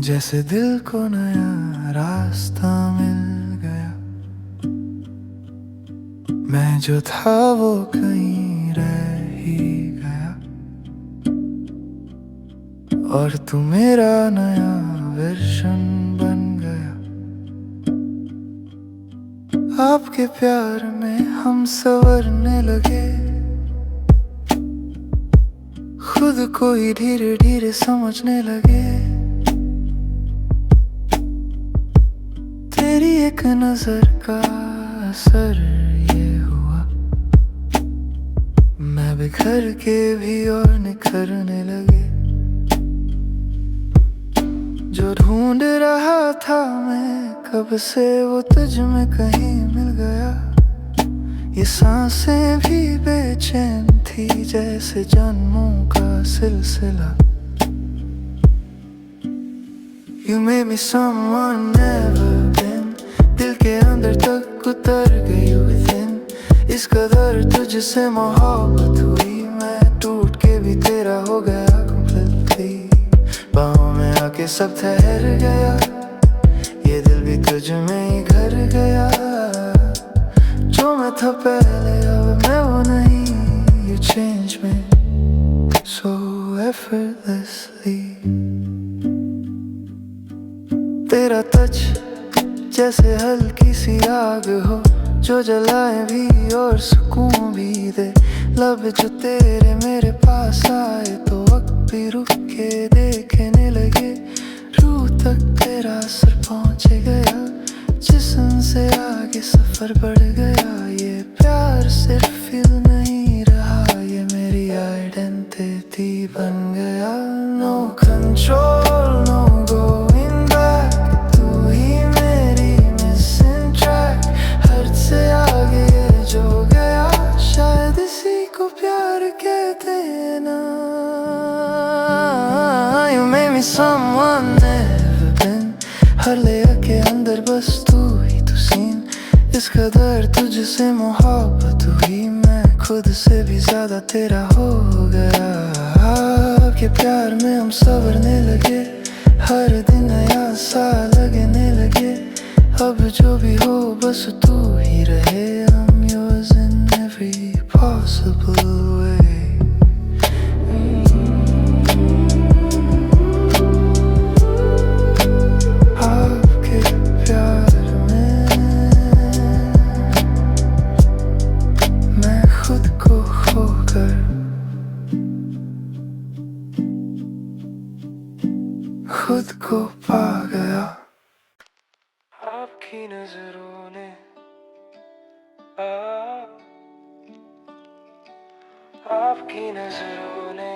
A: जैसे दिल को नया रास्ता मिल गया। मैं जो था वो कहीं रह ही गया, और तू मेरा नया वर्जन बन गया। आपके प्यार में हम संवरने लगे, खुद को ही धीरे धीरे समझने लगे। तेरी एक नजर का असर ये हुआ, मैं बिखर के भी और निखरने लगे। जो ढूंढ रहा था मैं कब से वो तुझ में कहीं मिल गया। ये सांसें भी बेचैन थी जैसे जन्मों का सिलसिला। You made me someone never been, दिल के अंदर तक उतर गई within। इस कदर तुझसे मोहब्बत हुई, मैं टूट के भी तेरा हो गया completely। बाहों में आके सब ठहर गया, ये दिल भी तुझ में ही घर गया। जो मैं था पहले अब मैं वो नहीं। You changed me so effortlessly। तेरा टच जैसे हल्की सी आग हो, जो जलाए भी और सुकून भी दे। लब जो तेरे मेरे पास आए तो वक्त भी रुक के देखने लगे। रूह तक तेरा असर पहुंच गया, जिस्म से आगे सफर बढ़ गया। ये प्यार सिर्फ फील नहीं रहा, ये मेरी आइडेंटिटी बन गया। No control no going back, तू ही मेरी मिसिंग ट्रैक। हद से आगे ये जो गया, शायद इसी को प्यार कहते हैं ना। You made me someone never been, her layer के अंदर बस तू ही तू सीन। इस कदर तुझसे मोहब्बत हुई, मैं खुद से भी ज्यादा तेरा हो गया। आपके प्यार में हम संवरने लगे, हर दिन नया सा लगने लगे। अब जो भी हो बस तू ही रहे, I'm yours in every possible way। आपके प्यार में मैं खुद को खोकर, खुद को पा गया। आपकी नजरों ने आपकी नजरों ने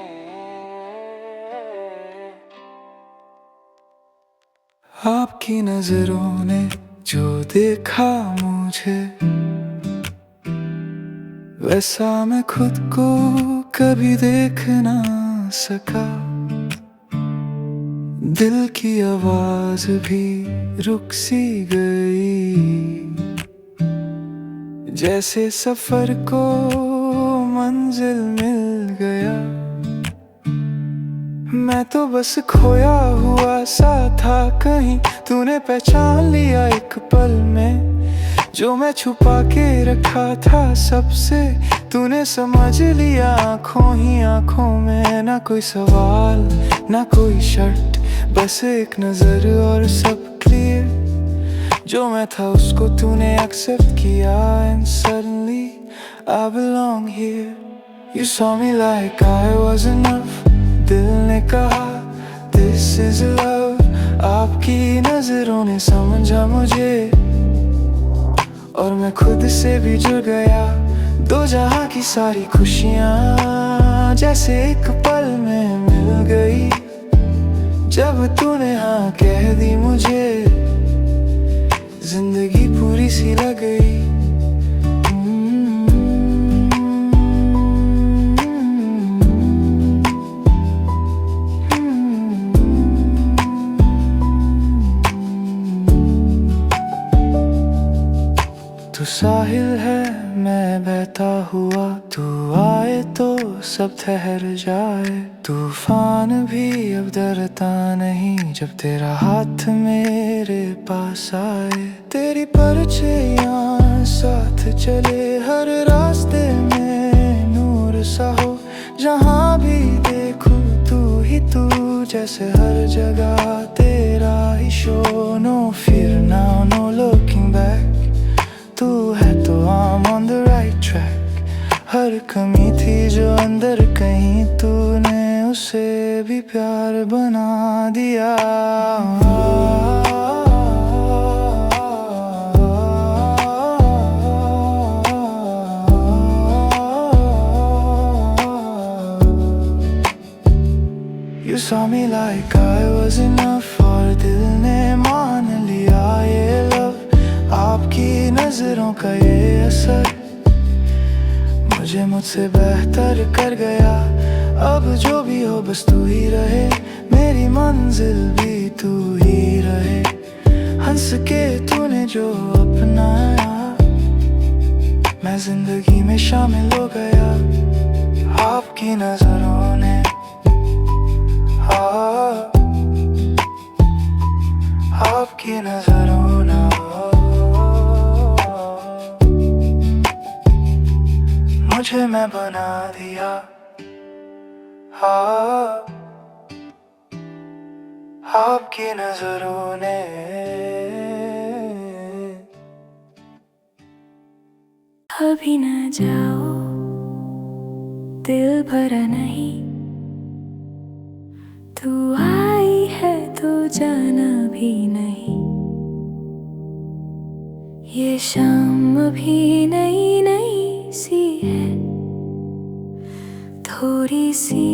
A: आपकी नजरों ने जो देखा मुझे, वैसा मैं खुद को कभी देख ना सका। दिल की आवाज भी रुक सी गई, जैसे सफर को मंजिल मिल गया। मैं तो बस खोया हुआ सा था कहीं, तूने पहचान लिया एक पल में। जो मैं छुपा के रखा था सबसे, तूने समझ लिया आंखों ही आंखों में। ना कोई सवाल ना कोई शर्त, बस एक नजर और सब क्लियर। जो मैं था उसको तूने एक्सेप्ट किया, and suddenly I belong here। You saw me like I was enough, दिल ने कहा this is love। आपकी नजरों ने समझा मुझे, और मैं खुद से भी जुड़ गया। दो जहां की सारी खुशियां जैसे एक पल में मिल गई। जब तूने हाँ कह दी मुझे, जिंदगी पूरी सी लग गई। मैं बहता हुआ, तू आए तो सब ठहर जाए। तूफान भी अब डरता नहीं जब तेरा हाथ मेरे पास आए। तेरी परछाइयां साथ चले हर रास्ते में नूर सा हो। जहाँ भी देखूं तू ही तू, जैसे हर जगह तेरा ही show. No fear now, no looking back, तू है तो I'm on the right track। हर कमी थी जो अंदर कहीं, तूने उसे भी प्यार बना दिया। You saw me like I was enough, और दिल ने मान लिया ये लव। आपकी नजरों का ये असर मुझे मुझसे बेहतर कर गया। अब जो भी हो बस तू ही रहे, मेरी मंजिल भी तू ही रहे। हंस के तूने जो अपनाया, मैं जिंदगी में शामिल हो गया। आपकी नजरों ने आपकी नजरों ने मुझे मैं बना दिया। आपकी नजरों ने।
C: अभी न जाओ, दिल भरा नहीं। तू आई है तो जाना भी नहीं। ये शाम भी नई नई सी है, थोड़ी सी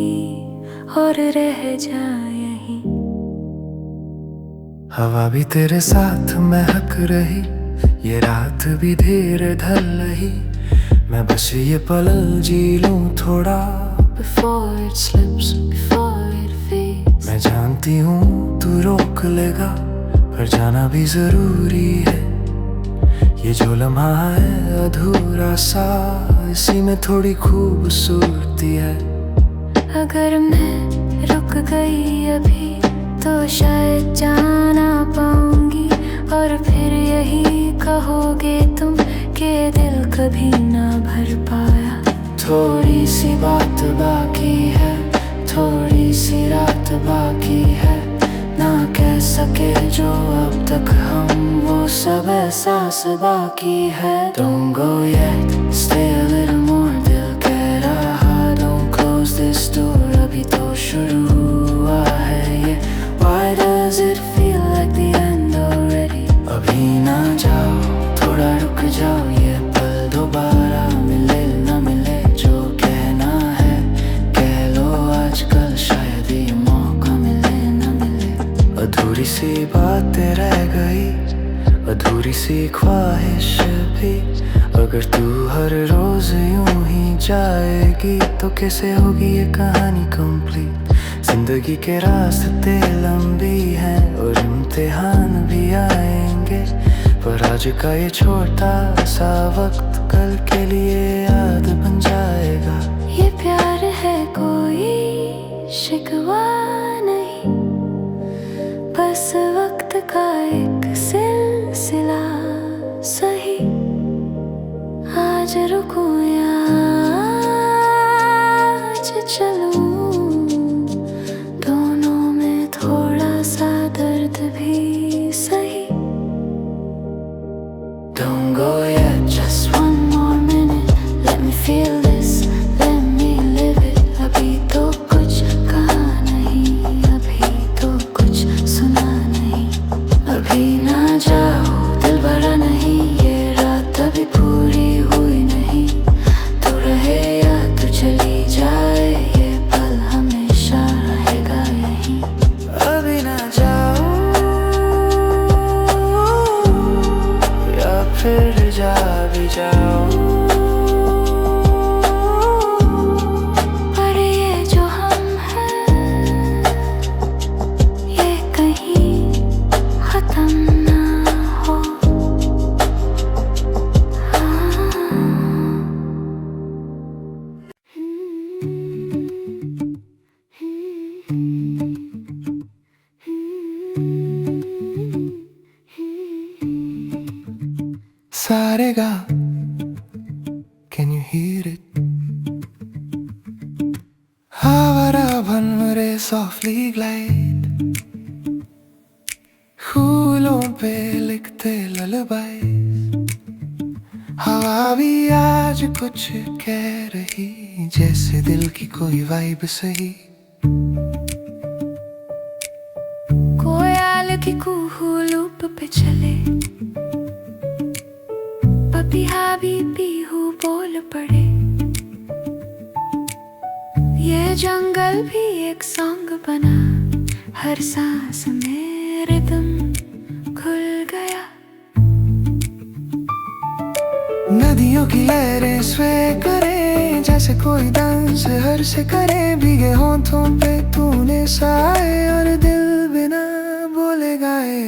C: और रह जा यहीं।
A: हवा भी तेरे साथ महक रही, ये रात भी धीरे ढल रही। मैं बस ये पल जी लूं थोड़ा,
C: Before it slips, before it fades।
A: मैं जानती हूँ तू रोक लेगा, पर जाना भी जरूरी है। ये जो लम्हा है अधूरा सा, इसी में थोड़ी खूबसूरती है।
C: अगर मैं रुक गई अभी तो शायद जाना पाऊंगी, और फिर यही कहोगे तुम कि दिल कभी ना भर पाया।
A: थोड़ी सी बात बाकी है, थोड़ी सी रात बाकी है। ना कह सके जो अब तक हम, वो सब एहसास बाकी है। Don't go yet, stay a little more, दिल कह रहा don't close this door। अभी तो शुरू हुआ है ये, why does it feel like the end already? अभी ना जाओ, थोड़ा रुक जाओ, ये पल दोबारा मिले ना मिले। जो कहना है कह लो आजकल, शायद ये मौका मिले ना मिले। अधूरी सी बातें रह गई, अधूरी सी ख्वाहिश भी। अगर तू हर रोज यूं ही जाएगी तो कैसे होगी ये कहानी कंप्लीट। जिंदगी के रास्ते लंबी हैं और इम्तिहान भी आएंगे, पर आज का ये छोटा सा वक्त कल के लिए याद बन जाएगा।
C: ये प्यार है कोई शिकवा नहीं, बस वक्त का एक सिलसिला सही। आज रुकूं या आज चलूं, दोनों में थोड़ा सा दर्द भी सही। Don't go yet, just one more minute,
D: Sarega, can you hear it? Havara bhanmare softly glide, फूलों पे लिखते lullabies. हवा भी आज कुछ कह रही, जैसे दिल की कोई वाइब सही.
C: कोयल की कूहू लूप पे चले, पपीहा भी पीहू बोल पड़े. ये जंगल भी एक सॉन्ग बना, हर सांस में रिदम खुल गया.
D: नदियों की लहरें स्वे करे, जैसे कोई डांस हर से करे. भीगे होठों पे तूने साए, और दिल बिना बोले गाए.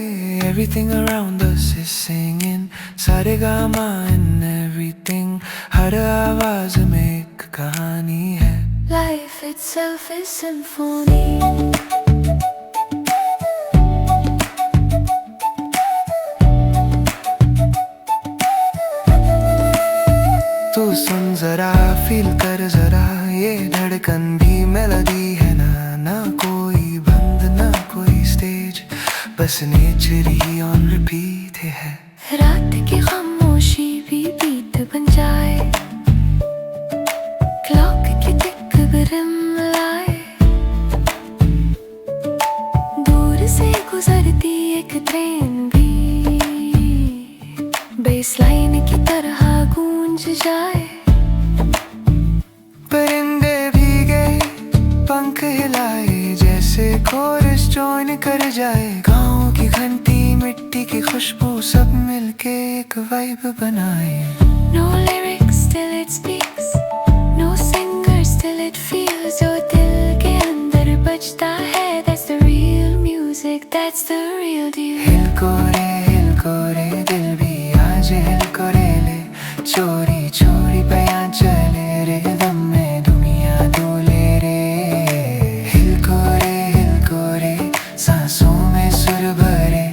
D: Everything around us is singing, Saregama in everything. हर आवाज में एक कहानी है.
C: Life itself is symphony.
D: तू सुन जरा, फील कर जरा, ये धड़कन भी मेलोडी है ना. ना कोई बंद ना कोई स्टेज, बस नेचर ही ऑन रिपीट है.
C: रात की खामोशी भी बीट बन जाए, क्लॉक की टिक रिम लाए. दूर से गुजरती एक ट्रेन भी बेसलाइन की तरह गूंज जाए.
D: परिंदे भीगे पंख हिलाए, जैसे कोरस जॉइन कर जाए. गाँव की घंटी, मिट्टी की खुशबू, सब मिलके एक वाइब बनाए.
C: No lyrics till it speaks, no singer till it feels. जो दिल के अंदर बजता है, that's the real music, that's the real deal.
D: हिल को रे दिल भी आज हिल को रे ले. चोरी चोरी बयां चले, रिदम में दुनिया डोले रे. हिल को रे सांसों में सुर भरे.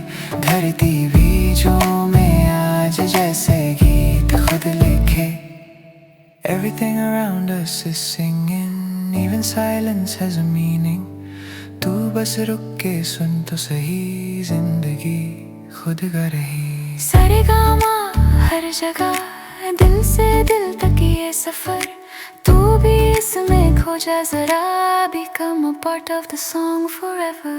D: धरती बीजों में आज जैसे गीत खुद लिखे. Everything around us is singing, even silence has a meaning. तू बस रुक के सुन तो सही, जिंदगी खुद गा रही.
C: सारेगामा हर जगह, दिल से दिल तक ये सफर. तू भी इसमें खो जा जरा, become a part of the song forever.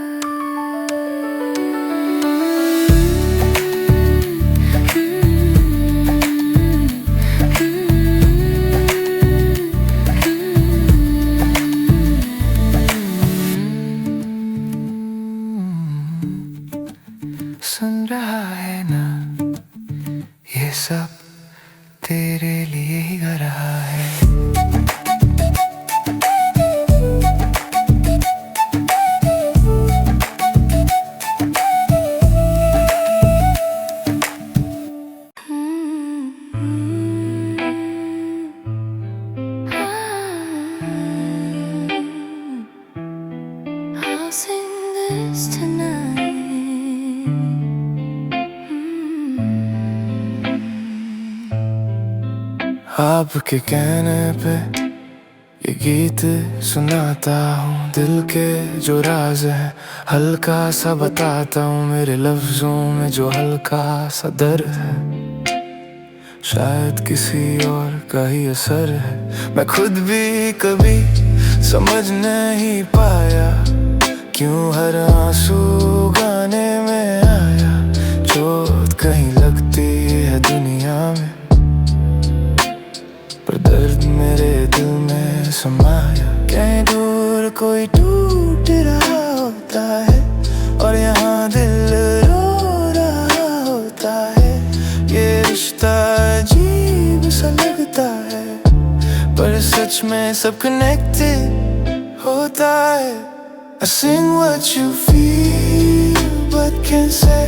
D: सुन रहा है ना, ये सब तेरे लिए ही गा रहा है.
C: I'll sing this tonight.
D: आपके कहने पे ये गीत सुनाता हूँ. दिल के जो राज है हल्का सा बताता हूँ. मेरे लफ्जों में जो हल्का सा दर्द है, शायद किसी और का ही असर है. मैं खुद भी कभी समझ नहीं पाया, क्यों हर आंसू गाने में आया. चोट कहीं लगती है दुनिया में, पर दर्द मेरे दिल में समाया. कहीं दूर कोई टूट रहा होता है, और यहाँ दिल रो रहा होता है. ये रिश्ता अजीब सा लगता है, पर सच में सब कनेक्टेड होता है. I sing what you feel but can't say.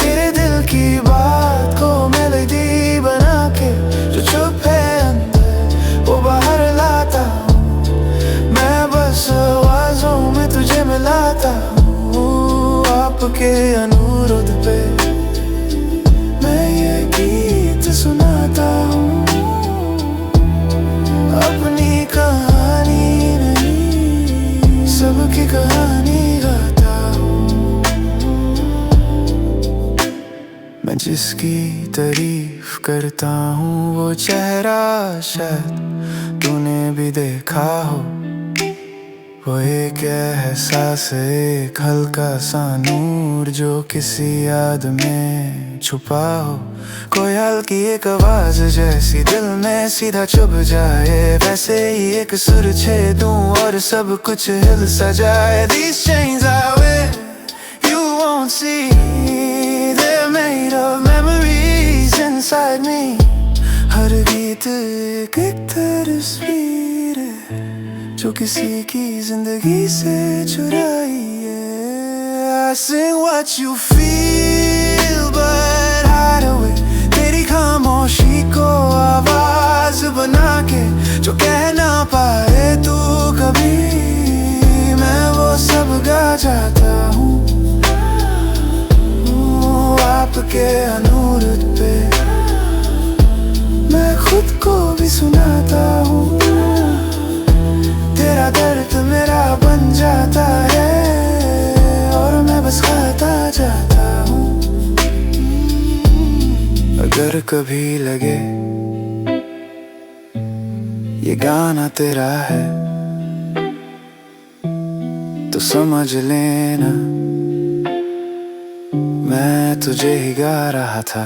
D: तेरे दिल की बात को मेलोडी बना के, जो चुप है अंदर वो बाहर लाता हूँ. मैं बस आवाजों में तुझे मिलाता हूँ. आपके अनुरोध पे मैं ये गीत जिसकी तारीफ करता हूँ वो चेहरा शायद तूने भी देखा हो। वो एक एहसास, एक हल्का सा नूर जो किसी याद में छुपा हो। कोई हल्की एक आवाज जैसी दिल में सीधा चुभ जाए, वैसे ही एक सुर छेदूं और सब कुछ हिल सा जाए। These chains I wear, you won't see, they're made of memories inside me. हर गीत एक तस्वीर है जो किसी की जिंदगी से चुराई है। I sing what you feel but hide away, तेरी खामोशी को आवाज बना के जो कह ना पाए तू कभी, मैं वो सब गा जाता हूँ आपके अनुरोध पे। मैं खुद को भी सुनाता हूँ, तेरा दर्द मेरा बन जाता है और मैं बस गाता जाता हूँ। अगर कभी लगे ये गाना तेरा है तो समझ लेना मैं तुझे ही गा रहा था।